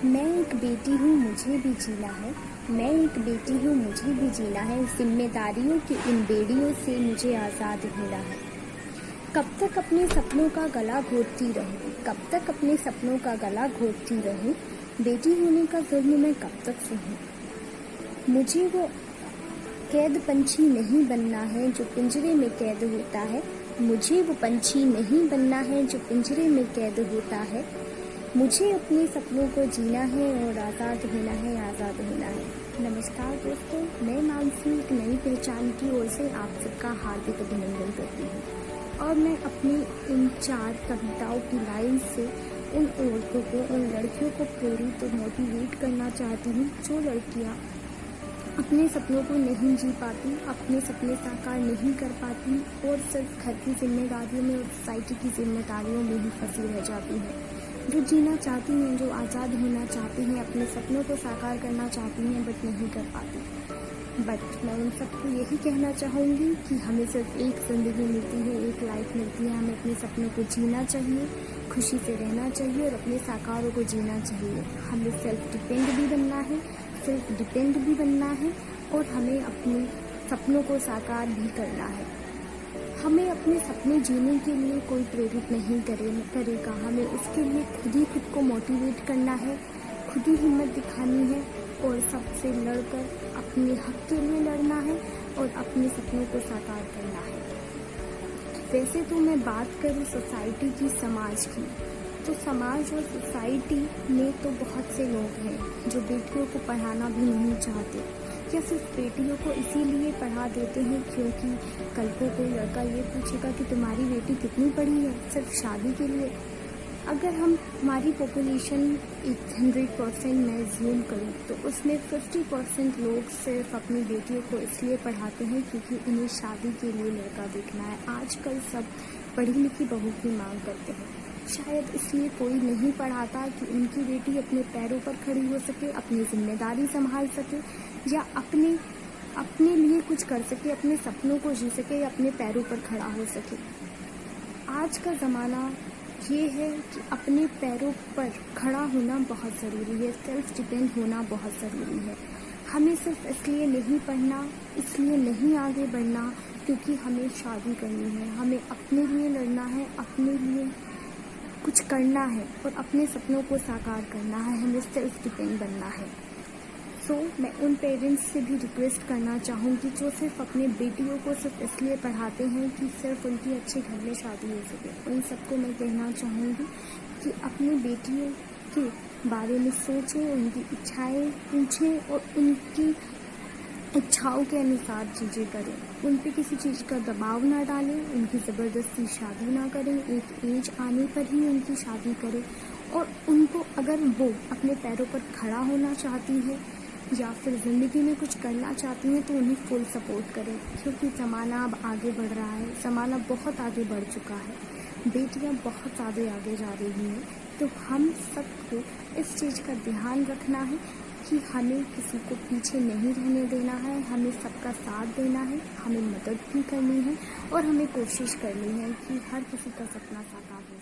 मैं एक बेटी हूँ, मुझे भी जीना है। मैं एक बेटी हूँ, मुझे भी जीना है। जिम्मेदारियों की इन बेड़ियों से मुझे आज़ाद होना है। कब तक अपने सपनों का गला घोटती रहूँ, कब तक अपने सपनों का गला घोटती रहूँ। बेटी होने का जुल्म मैं कब तक सहूँ। मुझे वो कैद पंछी नहीं बनना है जो पिंजरे में कैद होता है। मुझे वो पंछी नहीं बनना है जो पिंजरे में कैद होता है। मुझे अपने सपनों को जीना है और आज़ाद होना है, आज़ाद होना है। नमस्कार दोस्तों, मैं मानसी एक नई पहचान की ओर से आप सबका हार्दिक अभिनंदन करती हूँ। और मैं अपनी इन 4 कविताओं की लाइन से उन औरतों को, उन लड़कियों को प्रेरित और मोटिवेट करना चाहती हूँ जो लड़कियाँ अपने सपनों को नहीं जी पाती, अपने सपने साकार नहीं कर पाती और सिर्फ घर की जिम्मेदारियों में और सोसाइटी की जिम्मेदारियों में ही फंसी रह जाती हैं। जो जीना चाहती हैं, जो आज़ाद होना चाहती हैं, अपने सपनों को साकार करना चाहती हैं बट नहीं कर पाती। बट मैं उन सबको यही कहना चाहूँगी कि हमें सिर्फ एक ज़िंदगी मिलती है, एक लाइफ मिलती है। हमें अपने सपनों को जीना चाहिए, खुशी से रहना चाहिए और अपने साकारों को जीना चाहिए। हमें सेल्फ डिपेंड भी बनना है, सेल्फ डिपेंड भी बनना है और हमें अपने सपनों को साकार भी करना है। हमें अपने सपने जीने के लिए कोई प्रेरित नहीं करेगा। हमें उसके लिए खुद को मोटिवेट करना है, खुद ही हिम्मत दिखानी है और सबसे लड़कर अपने हक के लिए लड़ना है और अपने सपनों को साकार करना है। वैसे तो मैं बात करूँ सोसाइटी की, समाज की, तो समाज और सोसाइटी में तो बहुत से लोग हैं जो बेटियों को पढ़ाना भी नहीं चाहते या सिर्फ बेटियों को इसीलिए पढ़ा देते हैं क्योंकि कल को कोई लड़का ये पूछेगा कि तुम्हारी बेटी कितनी पढ़ी है, सिर्फ शादी के लिए। अगर हमारी पॉपुलेशन 100% मैं ज़ूम करूँ तो उसमें 50% लोग सिर्फ अपनी बेटियों को इसलिए पढ़ाते हैं क्योंकि उन्हें शादी के लिए लड़का देखना है। आजकल सब पढ़ी लिखी बहू की मांग करते हैं। शायद इसलिए कोई नहीं पढ़ाता कि उनकी बेटी अपने पैरों पर खड़ी हो सके, अपनी जिम्मेदारी संभाल सके या अपने लिए कुछ कर सके, अपने सपनों को जी सके या अपने पैरों पर खड़ा हो सके। आज का ज़माना ये है कि अपने पैरों पर खड़ा होना बहुत ज़रूरी है, सेल्फ डिपेंड होना बहुत ज़रूरी है। हमें सिर्फ इसलिए नहीं पढ़ना, इसलिए नहीं आगे बढ़ना क्योंकि हमें शादी करनी है। हमें अपने लिए लड़ना है, अपने लिए कुछ करना है और अपने सपनों को साकार करना है। हमें सेल्फ डिपेंड बनना है। मैं उन पेरेंट्स से भी रिक्वेस्ट करना चाहूँगी जो सिर्फ अपने बेटियों को सिर्फ इसलिए पढ़ाते हैं कि सिर्फ उनकी अच्छे घर में शादी हो सके। उन सबको मैं कहना चाहूँगी कि अपनी बेटियों के बारे में सोचें, उनकी इच्छाएं पूछें और उनकी इच्छाओं के अनुसार चीज़ें करें। उन पे किसी चीज़ का दबाव ना डालें, उनकी ज़बरदस्ती शादी ना करें, एक एज आने पर ही उनकी शादी करें और उनको अगर वो अपने पैरों पर खड़ा होना चाहती है या फिर ज़िंदगी में कुछ करना चाहती हैं तो उन्हें फुल सपोर्ट करें क्योंकि ज़माना अब आगे बढ़ रहा है, ज़माना बहुत आगे बढ़ चुका है, बेटियां बहुत ज़्यादा आगे जा रही हैं। तो हम सबको इस चीज़ का ध्यान रखना है कि हमें किसी को पीछे नहीं रहने देना है, हमें सबका साथ देना है, हमें मदद भी करनी है और हमें कोशिश करनी है कि हर किसी का सपना साकार हो।